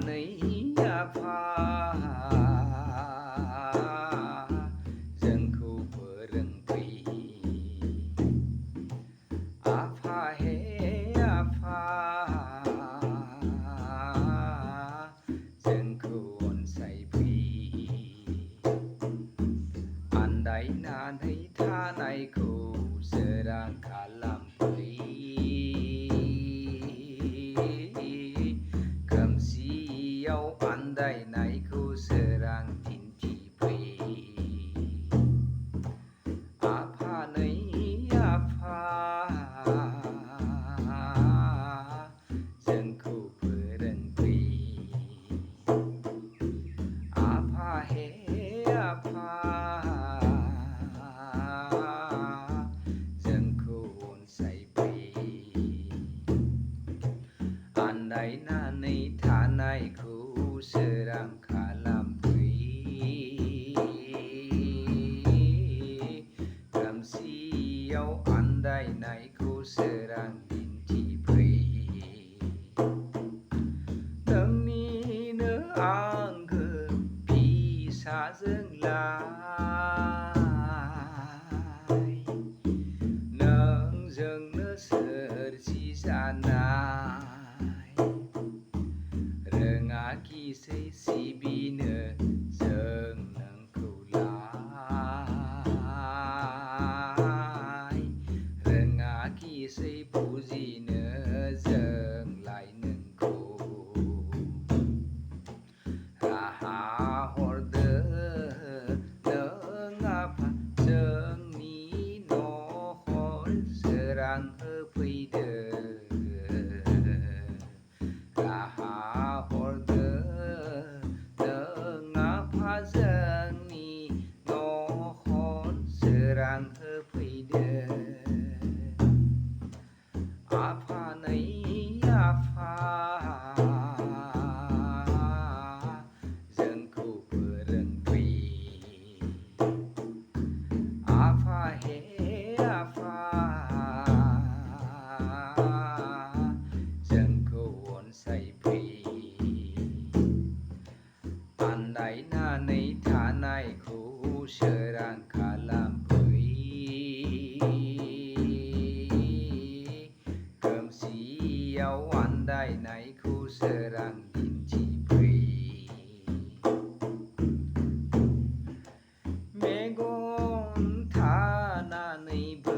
नै आफा जोंखौ फोरोंफै आफा हे आफा जोंखौ अनसायफै आन्दायनानै थानायखौ सोरां खालामफै खोमसियाव आन्दायनायखौ सोरां दिन्थिफै आफा नै आफा जोंखौ फोरोंफै आफा हे आफा जोंखौ अनसायफै आन्दायनानै थानायखौ सोरां खालामफै खोमसियाव आन्दायनायखौ सोरां दिन्थिफै नोंनिनो आंगो फिसाजोंलाय नोंजोंनो सोरजिजानाय रोङाखिसै सिबिनो जों नोंखौलाय रोङाखिसै फुजिनो जोंलाय नोंखौ राहा हरदो नों आफा जोंनि न'खर सोरां होफैदो राहा हरदो नों आफा जोंनि न'खर सोरां होफैदो आफा नै आफा जोंखौ फोरोंफै आफा हे आफा जोंखौ अनसायफै आन्दायनानै थानायखौ सोरां खालामफै खोमसियाव आन्दायनायखौ सोरां दिन्थिफै मेगन थानानैबो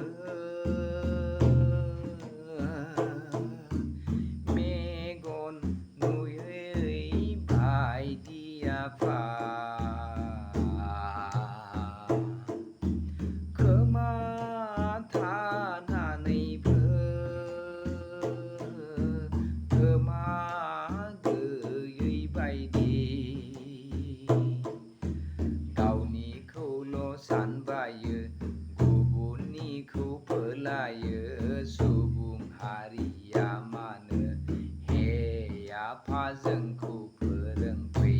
मेगन नुयै बायदि आफा खोमा थानानैबो खोमा गैयै बायदि गावनिखौल' सानबायो गुबुननिखौ फोलायो सुबुं हारिया मानो हे आफा जोंखौ फोरोंफै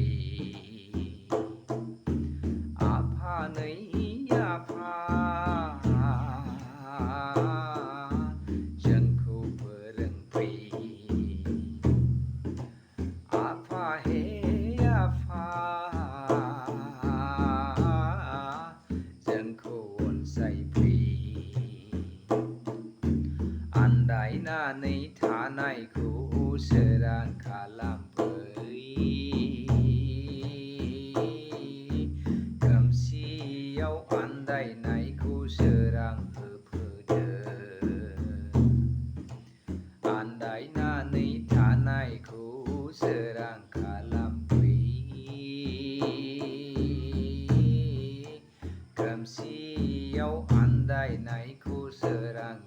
आफा नै आफा जोंखौ फोरोंफै आफा हे आफा जोंखौ अनसायफै आन्दायनानै थानायखौ सोरां खालामफै खोमसियाव आन्दायनायखौ सोरां होफैदो आन्दायनानै थानायखौ सोरां खालामफै खोमसियाव आन्दायनायखौ सोरां